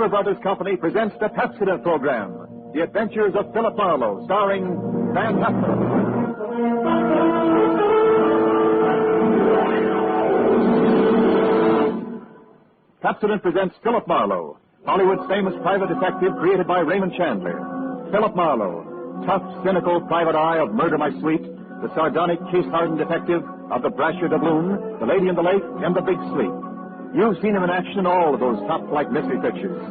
Lever Brothers Company presents the Pepsodent program, The Adventures of Philip Marlow, starring Van Heflin. Pepsodent presents Philip Marlow, Hollywood's famous private detective created by Raymond Chandler. Philip Marlow, tough, cynical private eye of Murder My Sweet, the sardonic, case-hardened detective of The Brasher Doubloon, The Lady in the Lake, and The Big Sleep. You've seen him in action in all of those top-flight mystery pictures.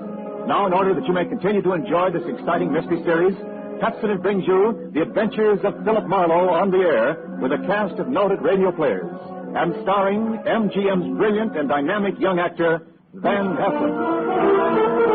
Now, in order that you may continue to enjoy this exciting mystery series, Pepsodent brings you The Adventures of Philip Marlow on the air with a cast of noted radio players and starring MGM's brilliant and dynamic young actor, Van Heflin.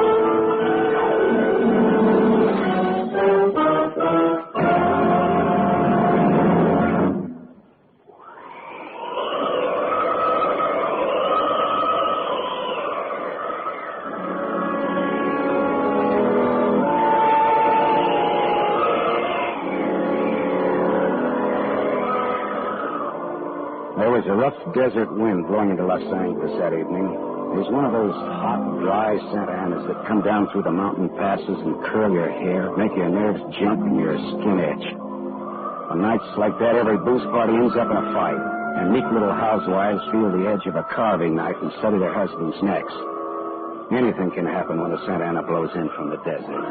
There was a rough desert wind blowing into Los Angeles that evening. It was one of those hot, dry Santa Anas that come down through the mountain passes and curl your hair, make your nerves jump and your skin itch. On nights like that, every booze party ends up in a fight, and meek little housewives feel the edge of a carving knife and study their husbands' necks. Anything can happen when the Santa Ana blows in from the desert.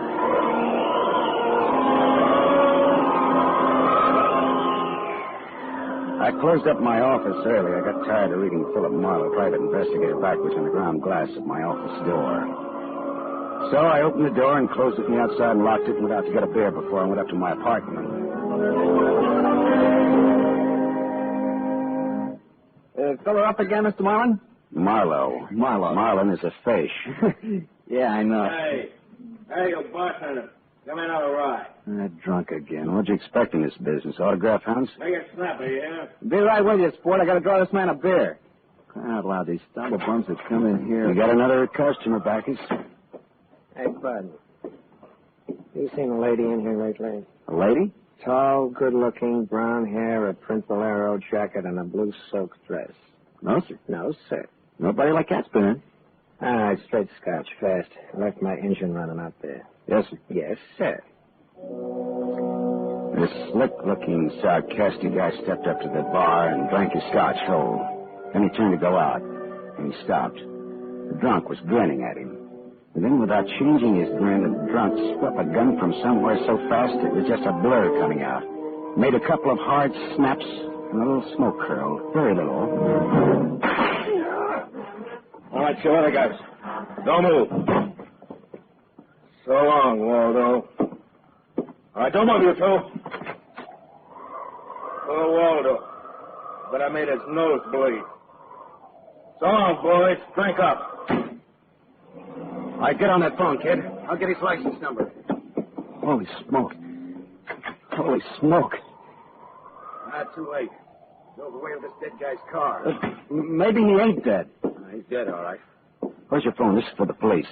I closed up my office early. I got tired of reading Philip Marlow, private investigator, backwards on the ground glass of my office door. So I opened the door and closed it from the outside and locked it and went out to get a beer before I went up to my apartment. Filler up again, Mr. Marlin? Marlow. Marlin is a fish. Yeah, I know. Hey, you bartender. Come in on a ride. Drunk again. What'd you expect in this business? Autograph hounds? Make it snappy, yeah? Be right with you, sport. I gotta draw this man a beer. Crying out loud, these stumble bums that come in here. We got another customer, Backus. Hey, Bud. You seen a lady in here lately? A lady? Tall, good-looking, brown hair, a print bolero jacket, and a blue silk dress. No, sir. No, sir. Nobody like that's been in. All right, straight scotch, fast. Left my engine running out there. Yes, sir. Yes, sir. This slick-looking, sarcastic guy stepped up to the bar and drank his scotch whole. Then he turned to go out, and he stopped. The drunk was grinning at him. And then, without changing his grin, the drunk swept a gun from somewhere so fast it was just a blur coming out. Made a couple of hard snaps, and a little smoke curled. Very little. All right, show other guys. Don't move. So long, Waldo. All right, don't move, you two. Poor Waldo. But I made his nose bleed. So long, boys. Drink up. All right, get on that phone, kid. I'll get his license number. Holy smoke. Holy smoke. Not too late. Drove away with this dead guy's car. Maybe he ain't dead. He's dead, all right. Where's your phone? This is for the police.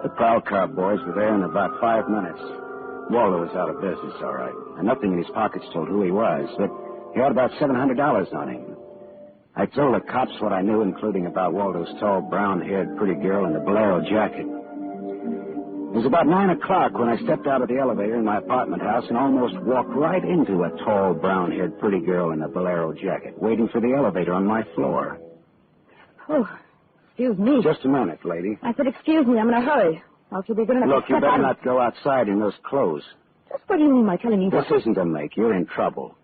The prowl car boys were there in about 5 minutes. Waldo was out of business, all right. And nothing in his pockets told who he was, but he had about $700 on him. I told the cops what I knew, including about Waldo's tall, brown-haired, pretty girl in the bolero jacket. It was about 9 o'clock when I stepped out of the elevator in my apartment house and almost walked right into a tall, brown-haired, pretty girl in a bolero jacket, waiting for the elevator on my floor. Oh, excuse me. Just a minute, lady. I said, excuse me, I'm in a hurry. Else you'll be good enough Look, to you step better out. not go outside in those clothes. Just what do you mean by telling me This what? isn't a make. You're in trouble.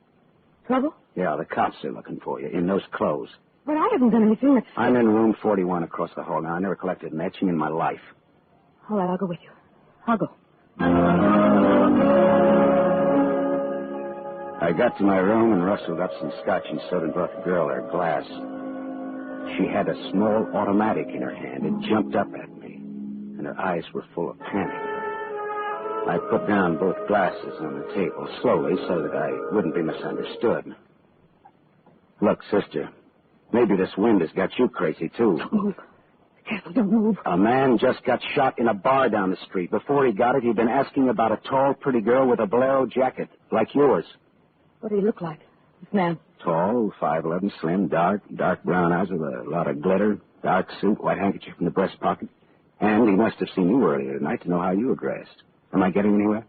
Trouble? Yeah, the cops are looking for you in those clothes. But I haven't done anything that's... I'm in room 41 across the hall now. I never collected an etching in my life. All right, I'll go with you. I'll go. I got to my room and rustled up some scotch and soda and brought the girl her glass. She had a small automatic in her hand and jumped up at me, and her eyes were full of panic. I put down both glasses on the table slowly so that I wouldn't be misunderstood. Look, sister, maybe this wind has got you crazy, too. Don't move. Be careful, don't move. A man just got shot in a bar down the street. Before he got it, he'd been asking about a tall, pretty girl with a bolero jacket, like yours. What do he look like? This man. Tall, 5'11", slim, dark brown eyes with a lot of glitter, dark suit, white handkerchief in the breast pocket. And he must have seen you earlier tonight to know how you were dressed. Am I getting anywhere?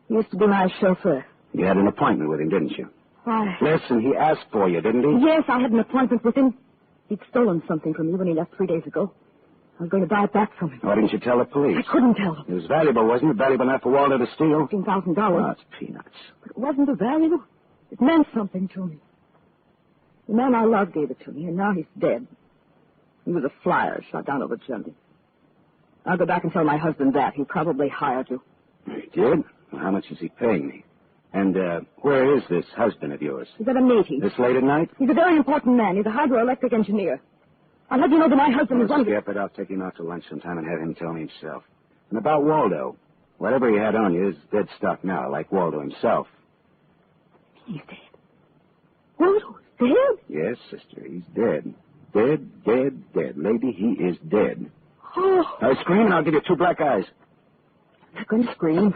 He used to be my chauffeur. You had an appointment with him, didn't you? Why? Listen, he asked for you, didn't he? Yes, I had an appointment with him. He'd stolen something from me when he left 3 days ago. I was going to buy it back from him. Why didn't you tell the police? I couldn't tell him. It was valuable, wasn't it? Valuable enough for Waldo to steal? $15,000. Oh, it's peanuts. But it wasn't a valuable. It meant something to me. The man I loved gave it to me, and now he's dead. He was a flyer shot down over Germany. I'll go back and tell my husband that. He probably hired you. He did? Well, how much is he paying me? And where is this husband of yours? He's at a meeting. This late at night? He's a very important man. He's a hydroelectric engineer. I'll let you know that my husband is one of the... Skip it. I'll take him out to lunch sometime and have him tell me himself. And about Waldo. Whatever he had on you is dead stock now, like Waldo himself. He's dead. Waldo's dead? Yes, sister, he's dead. Dead. Lady, he is dead. Oh. Now scream and I'll give you 2 black eyes. I'm not going to scream.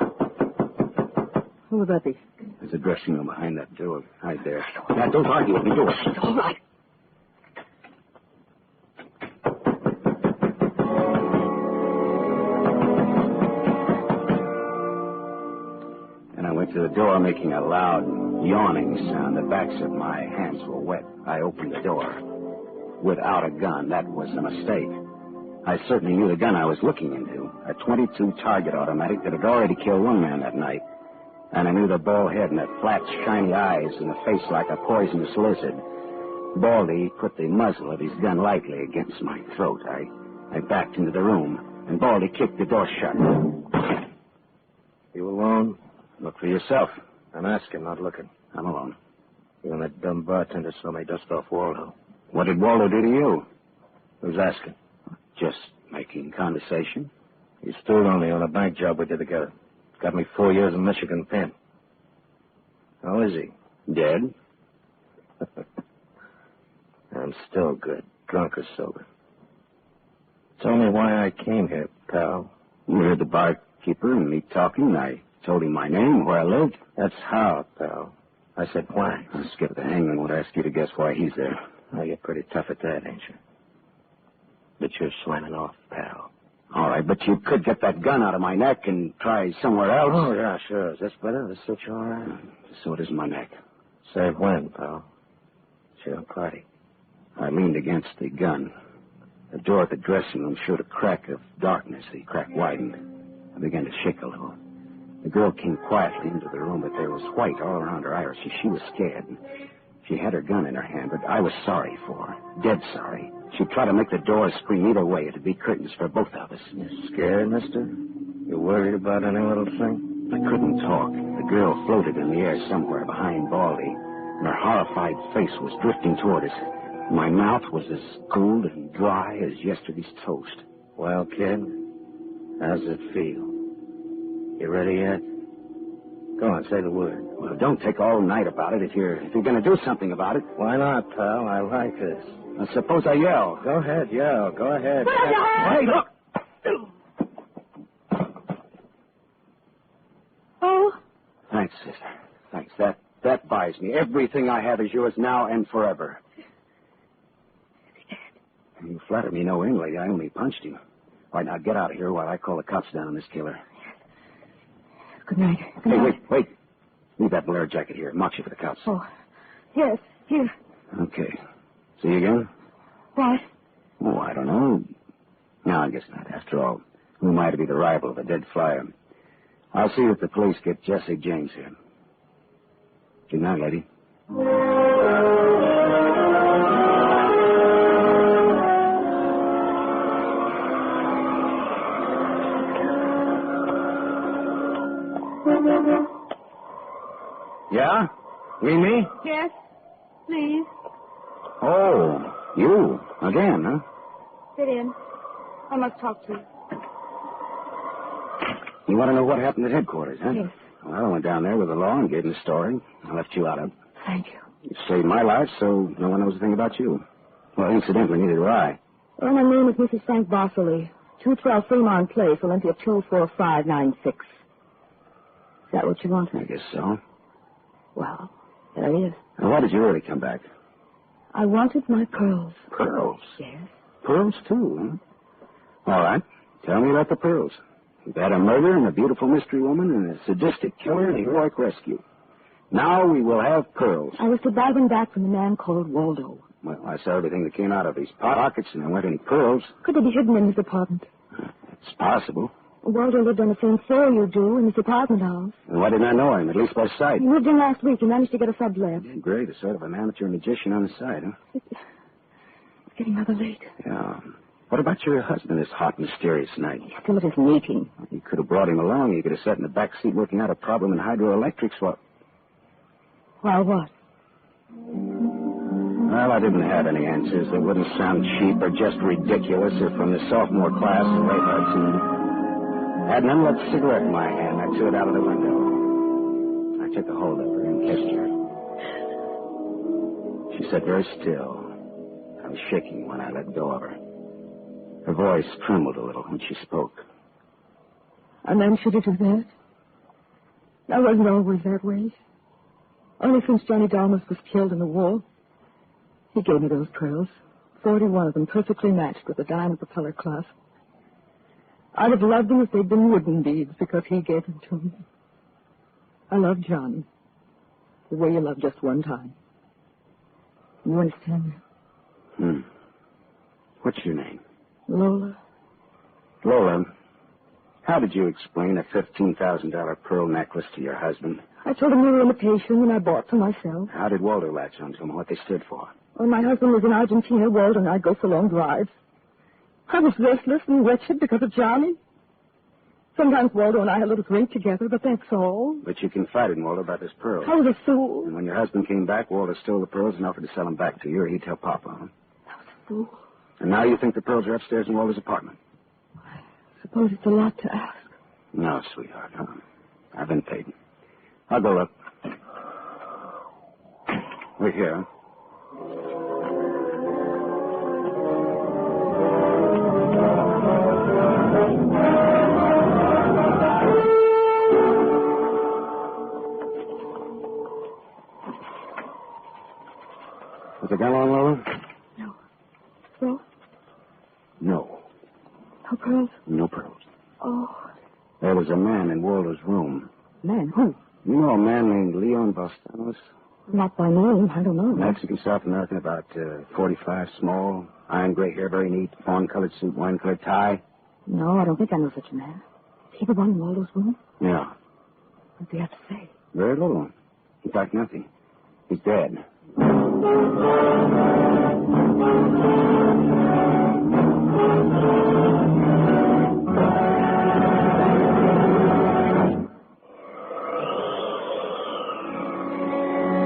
Who would that be? There's a dressing room behind that door. Hide there. Now, don't argue with me. Do it. It's all right. And I went to the door, making a loud, yawning sound. The backs of my hands were wet. I opened the door. Without a gun, that was a mistake. I certainly knew the gun I was looking into. A .22 target automatic that had already killed one man that night. And I knew the bald head and the flat, shiny eyes and the face like a poisonous lizard. Baldy put the muzzle of his gun lightly against my throat. I backed into the room, and Baldy kicked the door shut. You alone? Look for yourself. I'm asking, not looking. I'm alone. You and that dumb bartender saw me dust off Waldo. What did Waldo do to you? Who's asking? Just making conversation. He stood on me on a bank job we did together. Got me 4 years in Michigan pen. How is he? Dead? I'm still good, drunk or sober. Tell me why I came here, pal. You heard the barkeeper and me talking. I told him my name, where I lived. That's how, pal. I said why. Skip the hangman would ask you to guess why he's there. Oh, you're pretty tough at that, ain't you? But you're slamming off, pal. All right, but you could get that gun out of my neck and try somewhere else. Oh, yeah, sure. Is this better? This suit you all right? So it is my neck. Save when, pal? It's your party. I leaned against the gun. The door at the dressing room showed a crack of darkness. The crack widened. I began to shake a little. The girl came quietly into the room, but there was white all around her iris. She was scared. She had her gun in her hand, but I was sorry for her. Dead sorry. She'd try to make the door scream either way. It'd be curtains for both of us. You scared, mister? You worried about any little thing? I couldn't talk. The girl floated in the air somewhere behind Baldy, and her horrified face was drifting toward us. My mouth was as cold and dry as yesterday's toast. Well, kid, how's it feel? You ready yet? Go on, say the word. Well, don't take all night about it if you're going to do something about it. Why not, pal? I like this. I suppose I yell. Go ahead, yell. Go ahead. Hey, look! Oh? Thanks, sister. Thanks. That buys me. Everything I have is yours now and forever. You flatter me no end, lady. I only punched him. All right, now get out of here while I call the cops down on this killer. Good night. Good Hey, night. wait. Leave that Blair jacket here. Marks you for the cops. Oh, yes, here. Okay. See you again? What? Oh, I don't know. No, I guess not. After all, who am I to be the rival of a dead flyer? I'll see that the police get Jesse James here. Good night, lady. Yeah? You me? Yes, please. Oh, you. Again, huh? Sit in. I must talk to you. You want to know what happened at headquarters, huh? Yes. Well, I went down there with the law and gave them the story. I left you out of it. Thank you. You saved my life, so no one knows a thing about you. Well, incidentally, neither do I. Well, my name is Mrs. Frank Bosley. 212 Fremont Place, Olympia 24596. Is that what you want? I guess so. Well, There he is. Now, why did you really come back? I wanted my pearls. Pearls? Yes. Pearls, too, huh? All right. Tell me about the pearls. You've had a murder and a beautiful mystery woman and a sadistic killer and a heroic rescue. Now we will have pearls. I was to buy them back from a man called Waldo. Well, I saw everything that came out of his pockets, and there weren't any pearls. Could they be hidden in his apartment? It's possible. Waldo lived on the same floor you do in his apartment house. And why didn't I know him, at least by sight? He moved in last week and managed to get a sublet. Yeah, great. A sort of an amateur magician on the side, huh? It's getting rather late. Yeah. What about your husband this hot, mysterious night? He's still at his meeting. You could have brought him along. You could have sat in the back seat working out a problem in hydroelectrics while... While what? Well, I didn't have any answers that wouldn't sound cheap or just ridiculous or from the sophomore class of late cartoon. I had an unlit cigarette in my hand. I threw it out of the window. I took a hold of her and kissed her. She sat very still. I was shaking when I let go of her. Her voice trembled a little when she spoke. And then should it do that? I wasn't always that way. Only since Johnny Dalmas was killed in the war. He gave me those pearls. 41 of them, perfectly matched with a diamond propeller clasp. I'd have loved them if they'd been wooden beads because he gave them to me. I love Johnny. The way you love just one time. You understand me? What's your name? Lola. Lola, how did you explain a $15,000 pearl necklace to your husband? I told him we were imitation and I bought for myself. How did Waldo latch on to them, what they stood for? When my husband was in Argentina, Waldo and I'd go for long drives. I was restless and wretched because of Johnny. Sometimes Waldo and I had a little drink together, but that's all. But you confided in Waldo about this pearl. I was a fool. And when your husband came back, Waldo stole the pearls and offered to sell them back to you, or he'd tell Papa, huh? I was a fool. And now you think the pearls are upstairs in Waldo's apartment? I suppose it's a lot to ask. No, sweetheart. I've been paid. I'll go look. We're here. Was the gun on, Lola? No. So? No. No pearls? No pearls. Oh. There was a man in Waldo's room. Man? Who? You know a man named Leon Bastanos? Not by name. I don't know. Mexican, South American, about 45, small, iron gray hair, very neat, fawn-colored suit, wine-colored tie. No, I don't think I know such a man. Is he the one in Waldo's room? Yeah. What do you have to say? Very little. In fact, nothing. He's dead.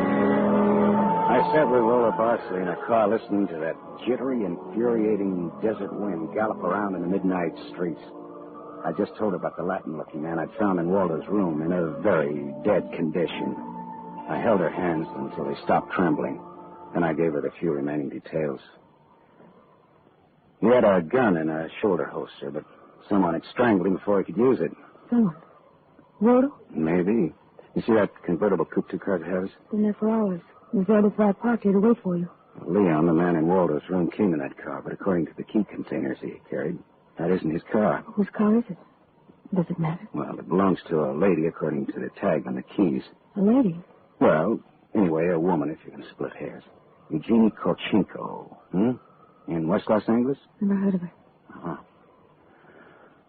I sat with Lola Barsley in a car listening to that jittery, infuriating desert wind gallop around in the midnight streets. I just told her about the Latin-looking man I'd found in Waldo's room in a very dead condition. I held her hands until they stopped trembling. Then I gave her the few remaining details. He had a gun in a shoulder holster, but someone had strangled him before he could use it. Someone? Waldo? Maybe. You see that convertible coupe two cars ahead of us? Been there for hours. He's there before I parked here to wait for you. Leon, the man in Waldo's room, came in that car, but according to the key containers he carried, that isn't his car. Whose car is it? Does it matter? Well, it belongs to a lady according to the tag on the keys. A lady? Well, anyway, a woman, if you can split hairs. Eugenie Kolchenko. In West Los Angeles? Never heard of her. Uh-huh.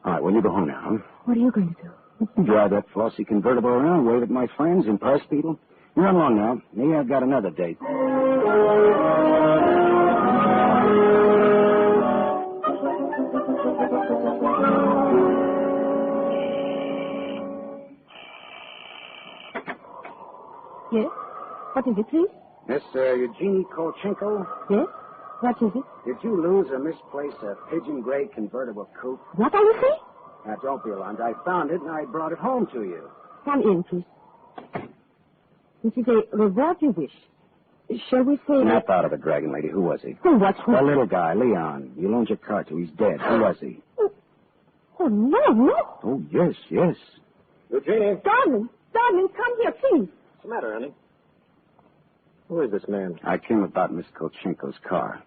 All right, well, you go home now, huh? What are you going to do? Drive that flossy convertible around, wave at my friends, impress people. You run along now. Maybe I've got another date. Yes? What is it, please? Miss Eugenie Kolchenko, Yes? What is it? did you lose or misplace a pigeon gray convertible coupe? What are you saying? Now, don't be alarmed. I found it, and I brought it home to you. Come in, please. This is a reward you wish. Shall we say... Snap out of it, Dragon Lady. Who was he? Oh, what's The little guy, Leon. You loaned your car to. He's dead. Who was he? Oh, no, no. Oh, yes, yes. Eugenie. Darling, come here, please. What's the matter, honey? Who is this man? I came about Miss Kolchenko's car.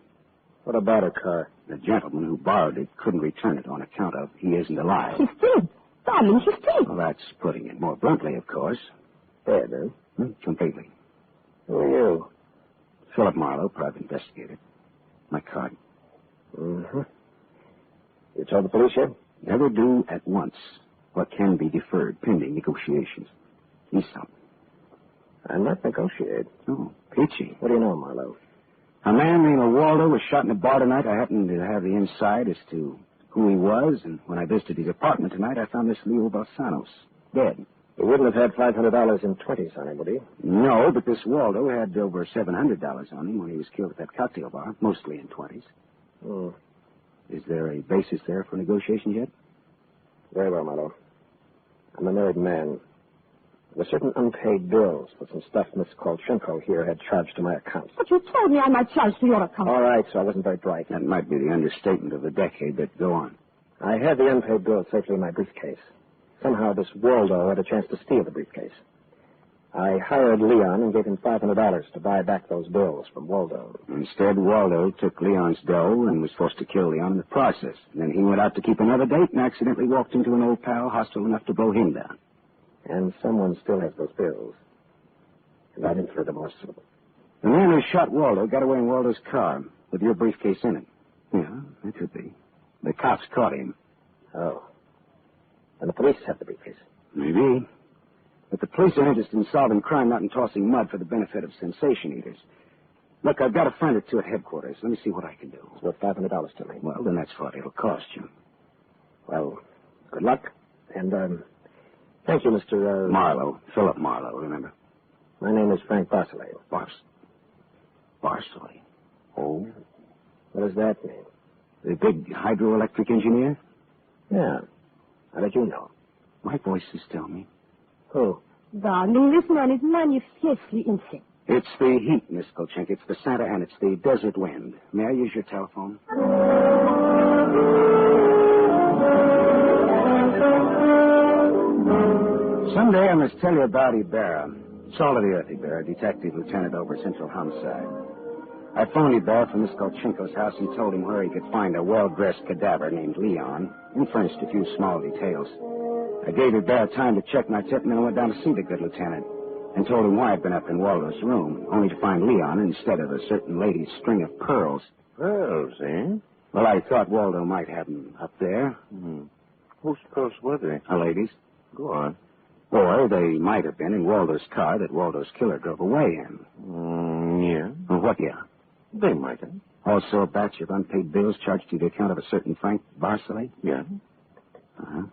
What about her car? The gentleman who borrowed it couldn't return it on account of he isn't alive. He's dead. Darling, he's dead. Well, that's putting it more bluntly, of course. Dead, huh? Completely. Who are you? Philip Marlow, private investigator. My card. Mm-hmm. You told the police yet? Never do at once what can be deferred pending negotiations. He's something. I'm not negotiating. Oh, peachy. What do you know, Marlowe? A man named Waldo was shot in a bar tonight. I happened to have the inside as to who he was, and when I visited his apartment tonight, I found Miss Leo Balsanos dead. He wouldn't have had $500 in 20s on him, would he? No, but this Waldo had over $700 on him when he was killed at that cocktail bar, mostly in 20s. Hmm. Is there a basis there for negotiations yet? Very well, Marlowe. I'm a married man. There were certain unpaid bills for some stuff Miss Kolchenko here had charged to my account. But you told me I might charge to your account. All right, so I wasn't very bright. That might be the understatement of the decade, but go on. I had the unpaid bills safely in my briefcase. Somehow this Waldo had a chance to steal the briefcase. I hired Leon and gave him $500 to buy back those bills from Waldo. Instead, Waldo took Leon's dough and was forced to kill Leon in the process. And then he went out to keep another date and accidentally walked into an old pal hostile enough to blow him down. And someone still has those bills. And I'm in for remorseful. The man who shot Waldo got away in Waldo's car with your briefcase in it. Yeah, that could be. The cops caught him. Oh. And the police have the briefcase. Maybe. But the police are interested in solving crime, not in tossing mud for the benefit of sensation eaters. Look, I've got a friend or two at headquarters. Let me see what I can do. It's worth $500 to me. Well, then that's what it'll cost you. Well, good luck. And, thank you, Mr. Marlowe. Philip Marlowe, remember? My name is Frank Barcelay. Barcelay. Oh? What does that mean? The big hydroelectric engineer? Yeah. How did you know? My voices tell me. Who? Darling, this man is manifestly insane. It's the heat, Miss Kolchenko. It's the Santa and it's the desert wind. May I use your telephone? Someday I must tell you about Ibarra. Salt of the earth, Ibarra, detective lieutenant over Central Homicide. I phoned Ibarra from Miss Kolchenko's house and told him where he could find a well-dressed cadaver named Leon and furnished a few small details. I gave Ibarra time to check my tip and then I went down to see the good lieutenant and told him why I'd been up in Waldo's room, only to find Leon instead of a certain lady's string of pearls. Pearls, eh? Well, I thought Waldo might have them up there. Whose pearls were they? A lady's. Go on. Or they might have been in Waldo's car that Waldo's killer drove away in. Yeah. Well, what, yeah? They might have. Also a batch of unpaid bills charged to the account of a certain Frank Barcelay? Yeah. Uh-huh.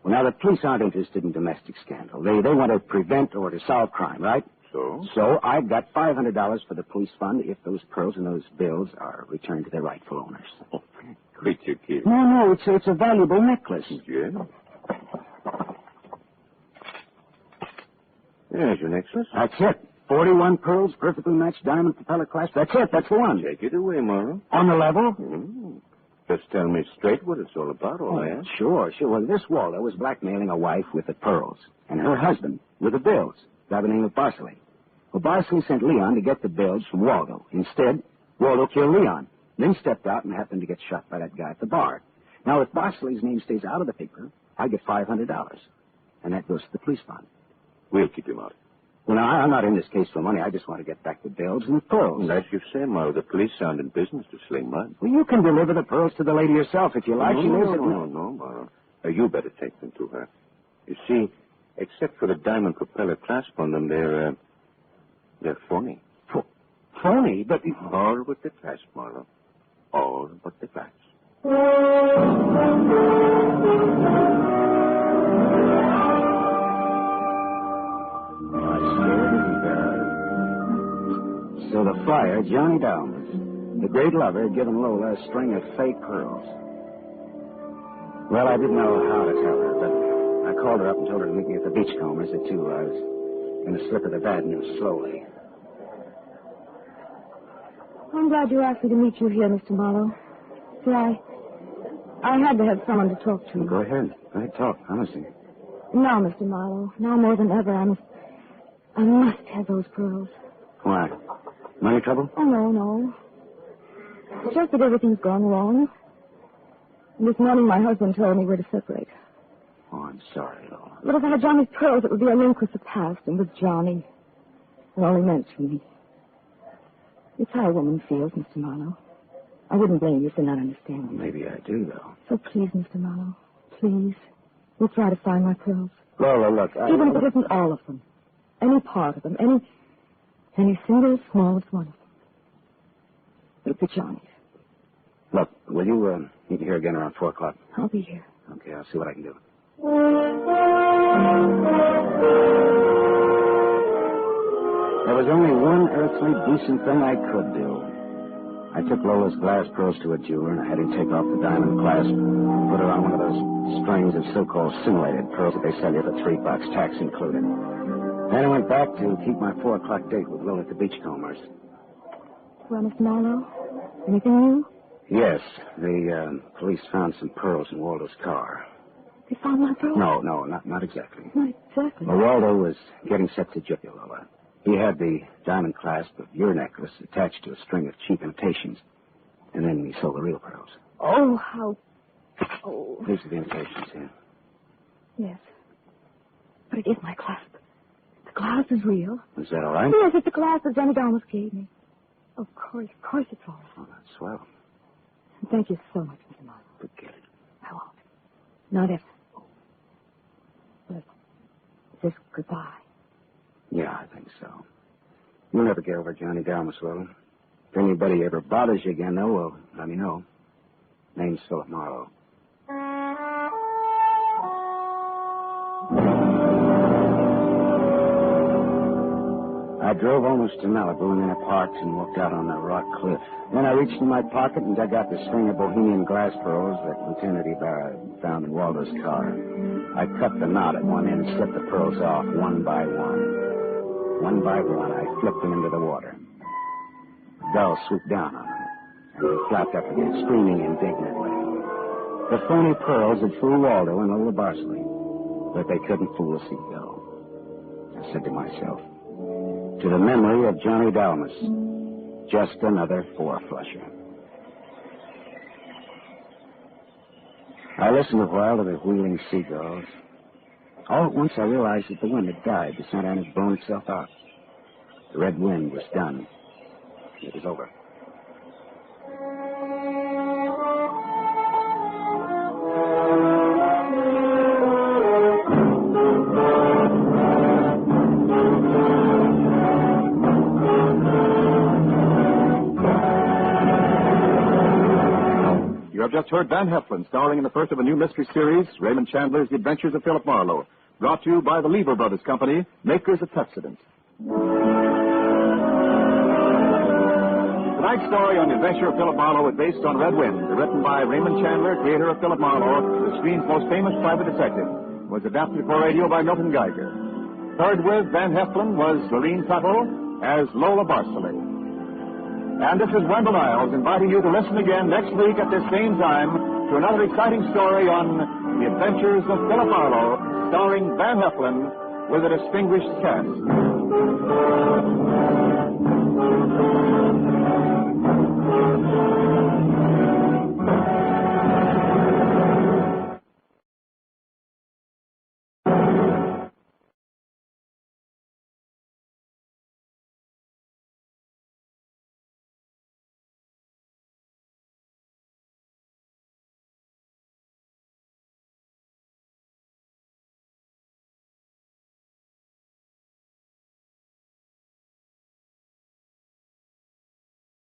Well, now, the police aren't interested in domestic scandal. They want to prevent or to solve crime, right? So? So I've got $500 for the police fund if those pearls and those bills are returned to their rightful owners. Oh, quit your kid. No, it's a valuable necklace. Yeah? There's your necklace. That's it. 41 pearls, perfectly matched diamond propeller clasp. That's it. That's the one. Take it away, Marlowe. On the level? Just tell me straight what it's all about, all that. Sure. Well, this Waldo was blackmailing a wife with the pearls, and her husband with the bills, by the name of Barcelay. Well, Barcelay sent Leon to get the bills from Waldo. Instead, Waldo killed Leon, then stepped out and happened to get shot by that guy at the bar. Now, if Barcelay's name stays out of the paper, I get $500, and that goes to the police fund. We'll keep him out. Well, now, I'm not in this case for money. I just want to get back the bills and the pearls. As you say, Marlowe, the police aren't in business to sling mud. Well, you can deliver the pearls to the lady yourself if you like. No, She lives at... No, Marlowe. You better take them to her. You see, except for the diamond propeller clasp on them, they're phony. Phony? But... All but the clasp, Marlowe. All but the clasp. So the flyer, Johnny Downs, the great lover, had given Lola a string of fake pearls. Well, I didn't know how to tell her, but I called her up and told her to meet me at the Beachcombers at 2. I was going to slip her the bad news slowly. I'm glad you asked me to meet you here, Mr. Marlowe. See, I had to have someone to talk to. Go ahead. Go ahead, talk. I'm listening. Now, Mr. Marlowe, now more than ever, I must have those pearls. Why? Money trouble? Oh, no. It's just that everything's gone wrong. And this morning my husband told me we're to separate. Oh, I'm sorry, Lola. But if I had Johnny's pearls, it would be a link with the past, and with Johnny. It only meant to me. It's how a woman feels, Mr. Marlowe. I wouldn't blame you for not understanding. Maybe I do, though. So please, Mr. Marlowe, please, we'll try to find my pearls. Lola, look, Even if it isn't all of them. Any part of them. Any single smallest one of them. It'll be Johnny's. Look, will you meet me here again around 4 o'clock? I'll be here. Okay, I'll see what I can do. There was only one earthly decent thing I could do. I took Lola's glass pearls to a jeweler, and I had him take off the diamond clasp and put her on one of those strings of so-called simulated pearls that they sell you for $3, tax included. Then I went back to keep my 4 o'clock date with Lola at the Beachcombers. Well, Mr. Marlowe, anything new? Yes, the police found some pearls in Waldo's car. They found my pearls? No, not exactly. Not exactly. Well, Waldo was getting set to jip you, Lola. He had the diamond clasp of your necklace attached to a string of cheap imitations. And then he sold the real pearls. Oh, how... Oh. These are the imitations here. Yes. But it is my clasp. The glass is real. Is that all right? Yes, it's the glass that Johnny Dalmas gave me. Of course it's all right. Oh, that's swell. Thank you so much, Mr. Marlowe. Forget it. I won't. Not ever. But just goodbye. Yeah, I think so. You'll never get over Johnny Dalmas, will you? If anybody ever bothers you again, though, well, let me know. Name's Philip Marlow. I drove almost to Malibu and then I parked and walked out on the rock cliff. Then I reached in my pocket and dug out the string of Bohemian glass pearls that Lieutenant Ibarra found in Waldo's car. I cut the knot at one end and slipped the pearls off one by one. One by one, I flipped them into the water. The gull swooped down on them, and they flapped up again, screaming indignantly. The phony pearls had fooled Waldo and Lola Barsley, but they couldn't fool a seagull. I said to myself, to the memory of Johnny Dalmas, just another four-flusher. I listened a while to the wheeling seagulls. All at once I realized that the wind had died. The Santa Ana had blown itself out. The red wind was done. It was over. You have just heard Van Heflin starring in the first of a new mystery series, Raymond Chandler's The Adventures of Philip Marlow, brought to you by the Lever Brothers Company, makers of Pepsodent. Tonight's story on The Adventure of Philip Marlow is based on Red Wind, written by Raymond Chandler, creator of Philip Marlowe, the screen's most famous private detective. It was adapted for radio by Milton Geiger. Third with Van Heflin was Lorene Tuttle as Lola Barsley. And this is Wendell Niles inviting you to listen again next week at this same time to another exciting story on The Adventures of Philip Marlow, starring Van Heflin with a distinguished cast.